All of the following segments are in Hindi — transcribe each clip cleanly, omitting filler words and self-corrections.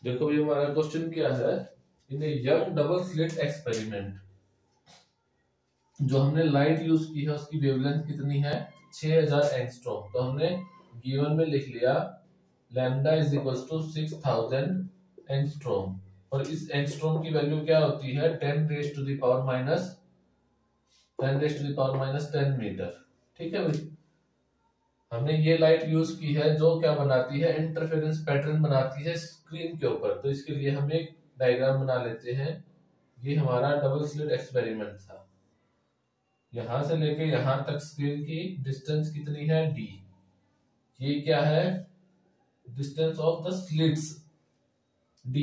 देखो ये हमारा क्वेश्चन क्या है, इन यंग डबल स्लिट एक्सपेरिमेंट जो हमने लाइट यूज की है उसकी वेवलेंथ कितनी है 6000 एंगस्ट्रॉम। तो हमने गिवन में लिख लिया lambda is equal to 6000 angstrom और इस एंगस्ट्रॉम की वैल्यू क्या होती है 10 raise to the power minus 10 metre. ठीक है भाई, हमने ये लाइट यूज की है जो क्या बनाती है इंटरफेरेंस पैटर्न बनाती है स्क्रीन के ऊपर। तो इसके लिए हम एक डायग्राम बना लेते हैं। ये हमारा डबल स्लिट एक्सपेरिमेंट था, यहां से लेके यहां तक स्क्रीन की डिस्टेंस कितनी है d। ये क्या है distance of the slits d।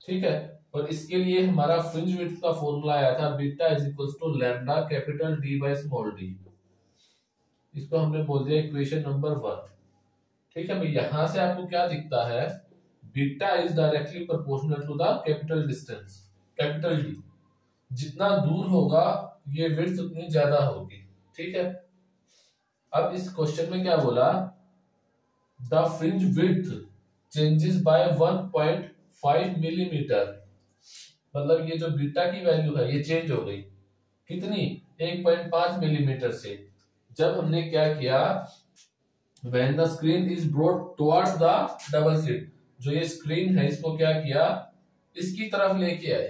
ठीक है, और इसके लिए हमारा फ्रिंज विड्थ का फॉर्मूला आया था beta is equal to lambda capital D by small d। इसको हमने बोल दिया इक्वेशन नंबर 1। ठीक है भाई, यहां से आपको क्या दिखता है beta is directly proportional to the capital distance capital D। जितना दूर होगा ये विड्थ उतनी ज्यादा होगी। ठीक है, अब इस क्वेश्चन में क्या बोला the fringe width changes by 1.5 millimetre. मतलब ये जो बीटा की वैल्यू है ये चेंज हो गई कितनी 1.5 मिलीमीटर से। जब हमने क्या किया when the screen is brought towards the double slit, जो ये स्क्रीन है इसको क्या किया इसकी तरफ लेके आए।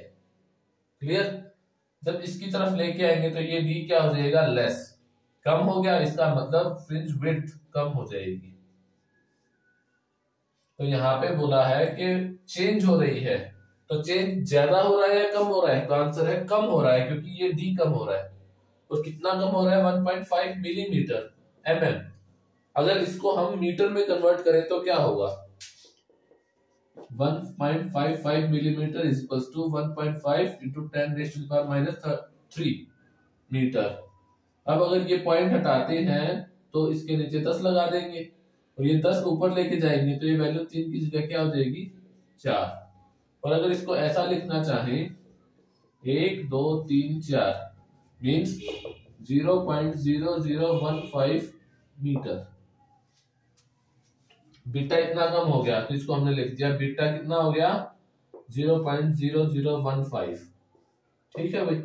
क्लियर, जब इसकी तरफ लेके आएंगे तो ये d क्या हो जाएगा लेस, कम हो गया, इसका मतलब फ्रिंज विड्थ कम हो जाएगी। तो यहाँ पे बोला है कि चेंज हो रही है, तो चेंज ज्यादा हो रहा है या कम हो रहा है, तो आंसर है कम हो रहा है क्योंकि ये d कम हो रहा है। और कितना कम हो रहा है 1.5 मिलीमीटर mm। अगर इसको हम मीटर में कन्वर्ट करें तो क्या होगा 1.55 millimetre is equal to 1.5 into 10 raise to the power minus 3 metre. अब अगर ये पॉइंट हटाते हैं तो इसके नीचे 10 लगा देंगे और ये 10 ऊपर लेके जाएंगे तो ये वैल्यू 3 की जगह क्या हो जाएगी 4। और अगर इसको ऐसा लिखना चाहें 1 2 3 4 मीन्स 0.0015 मीटर। बीटा इतना कम हो गया तो इसको हमने लिख दिया बीटा कितना हो गया 0.0015। ठीक है भाई,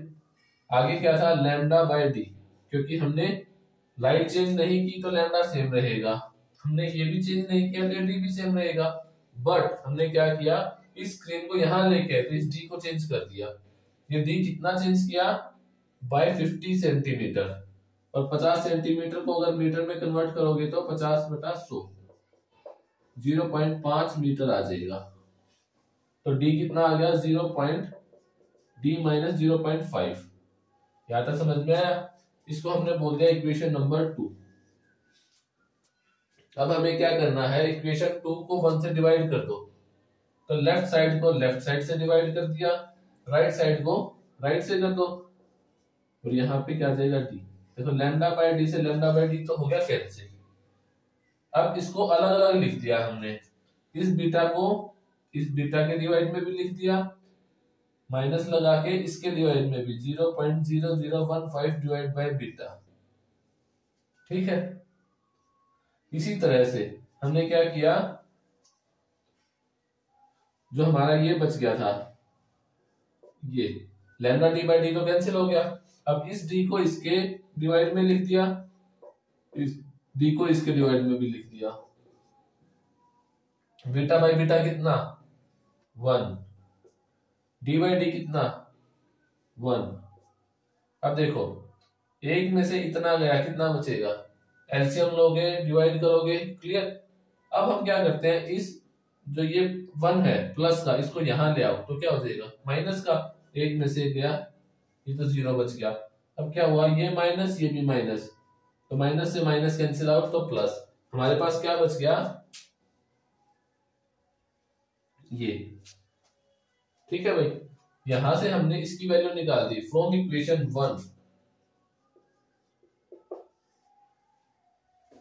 आगे क्या था लैम्डा बाय डी, क्योंकि हमने लाइट चेंज नहीं की तो लैम्डा सेम रहेगा, हमने ये भी चेंज नहीं किया तो डी भी सेम रहेगा। बट हमने क्या किया इस स्क्रीन को यहां लेके तो इस डी को चेंज कर दिया। ये डी कितना चेंज किया बाय 50 सेंटीमीटर, और 50 सेंटीमीटर को अगर मीटर में कन्वर्ट करोगे तो 50/100 0.5 मीटर आ जाएगा। तो d कितना आ गया d माइनस 0.5। यहां तक समझ में आया, इसको हमने बोल दिया इक्वेशन नंबर 2। अब हमें क्या करना है इक्वेशन 2 को 1 से डिवाइड कर दो। तो लेफ्ट साइड को लेफ्ट साइड से डिवाइड कर दिया, राइट साइड को राइट से कर दो, और यहाँ पे क्या आ जाएगा d। देखो लैम्डा बाय डी से लैम्डा बाय डी तो हो गया कैंसिल। अब इसको अलग अलग लिख दिया हमने, इस बीटा को इस बीटा के डिवाइड में भी लिख दिया, माइनस लगा के इसके डिवाइड में भी 0.0015 डिवाइड बाय बीटा। ठीक है, इसी तरह से हमने क्या किया जो हमारा ये बच गया था ये लैम्डा डी बाय डी तो कैंसिल हो गया। अब इस डी को इसके डिवाइड में लिख दिया, इस डी को इसके डिवाइड में भी लिख दिया। बीटा बाय बीटा कितना 1, डी बाय डी कितना 1। अब देखो एक में से इतना गया कितना बचेगा, एलसीएम लोगे डिवाइड करोगे। क्लियर, अब हम क्या करते हैं इस जो ये 1 है प्लस का इसको यहां ले आओ तो क्या हो जाएगा माइनस का, एक में से गया ये तो 0 बच गया। अब क्या हुआ ये माइनस ये भी माइनस, तो माइनस से माइनस कैंसिल आउट तो प्लस, हमारे पास क्या बच गया ये। ठीक है भाई, यहां से हमने इसकी वैल्यू निकाल दी फ्रॉम इक्वेशन 1।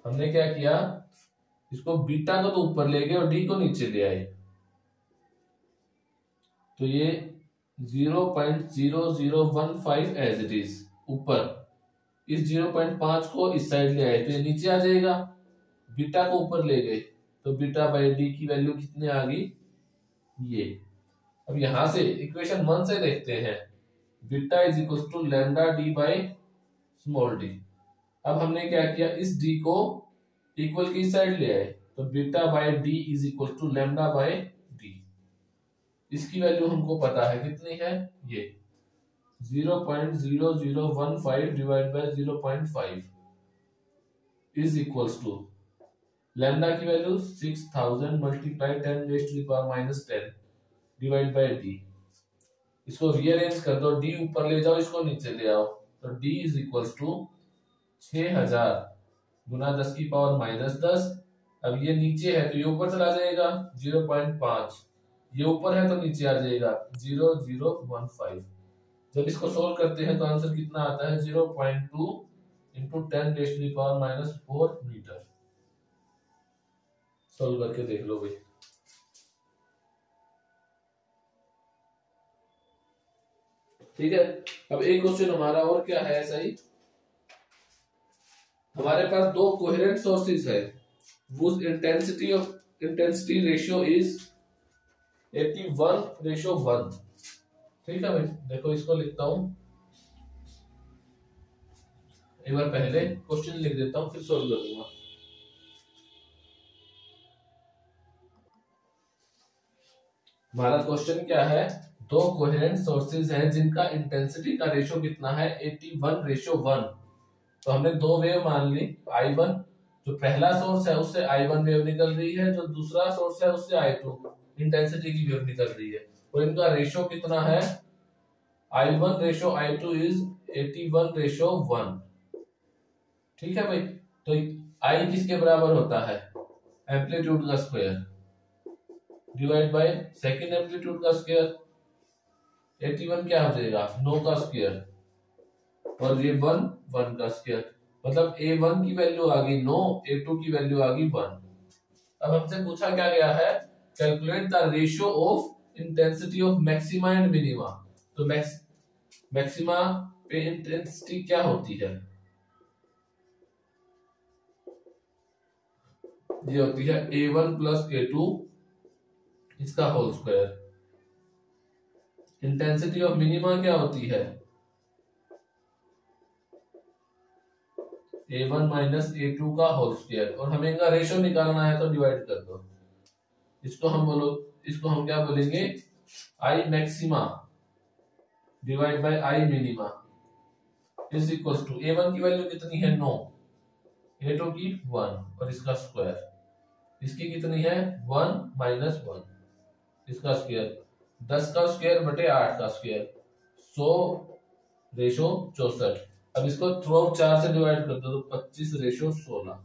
हमने क्या किया इसको बीटा को तो ऊपर ले गए और डी को नीचे ले आए, तो ये 0.0015 एज इट इज ऊपर, इस 0.5 को इस साइड ले आए तो ये नीचे आ जाएगा। बीटा को ऊपर ले गए तो बीटा बाय डी की वैल्यू कितनी आ गई ये। अब यहां से इक्वेशन 1 से देखते हैं, beta is equal to lambda D by small D. अब हमने क्या किया, इस डी को इक्वल की साइड ले आए, तो beta by D is equal to lambda by D. इसकी वैल्यू हमको पता है कितनी है, ये 0.0015 divide by 0.5 is equals to lambda की value 6000 multiply 10 raise to the power -10 divide by D. इसको रीअरेंज कर दो, डी ऊपर ले जाओ, इसको नीचे ले आओ, तो डी इज इक्वल्स टू 6000 गुना 10 की पावर -10। अब ये नीचे है तो ये ऊपर चला जाएगा 0.5, ये ऊपर है तो नीचे आ जाएगा 0015। जब इसको सोल्व करते हैं तो आंसर कितना आता है 0.2 into 10 raise to the power -4 metre. Solve करके देख लो भाई। ठीक है, अब एक क्वेश्चन हमारा और क्या है, ऐसा ही हमारे पास दो कोहेरेंट सोर्सेज है, whose intensity रेशियो इज 81:1। ठीक है भाई, देखो इसको लिखता हूं, एक बार पहले क्वेश्चन लिख देता हूं फिर सोल्व करूंगा। हमारा क्वेश्चन क्या है, दो कोहेरेंट सोर्सेज हैं जिनका इंटेंसिटी का रेशियो कितना है 81:1। तो हमने दो वेव मान ली, I1 जो पहला सोर्स है उससे I1 वेव निकल रही है, जो दूसरा सोर्स है उससे I2 इंटेंसिटी की वेव निकल रही है, और इनका रेशियो कितना है, I1 रेशियो I2 इज 81:1। ठीक है भाई, तो I किसके बराबर होता है, एम्पलीट्यूड का square divide by second amplitude का स्क्वायर। 81 क्या हो जाएगा, 9 का स्क्वायर, और ये 1 का स्क्वायर, मतलब A1 की वैल्यू आ गई 9, A2 की वैल्यू आ गई 1। अब हमसे पूछा क्या गया है, calculate the ratio of intensity of maxima and minima. तो मैक्सिमा पे इंटेंसिटी क्या होती है, ये होती है A1 प्लस A2 इसका whole square. Intensity of minima क्या होती है, A1 माइनस A2 का होल स्क्वायर, और हमें इनका रेशियो निकालना है तो डिवाइड कर दो। इसको हम क्या बोलेंगे, I maxima divide by I minima is equals to A1 की वैल्यू कितनी है 9, A2 की 1, और इसका स्क्वायर, इसकी कितनी है 1 माइनस 1, इसका स्क्वायर 10 का स्क्वायर बटे 8 का स्क्वायर, 100 रेशो 64। अब इसको थ्रू 4 से डिवाइड कर दो तो 25:16।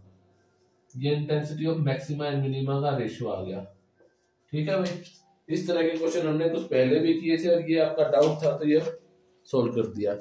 ये intensity of maxima and minima का रेशियो आ गया। ठीक है भाई, इस तरह के क्वेश्चन हमने कुछ पहले भी किए थे और ये आपका डाउट था तो ये सोल्व कर दिया।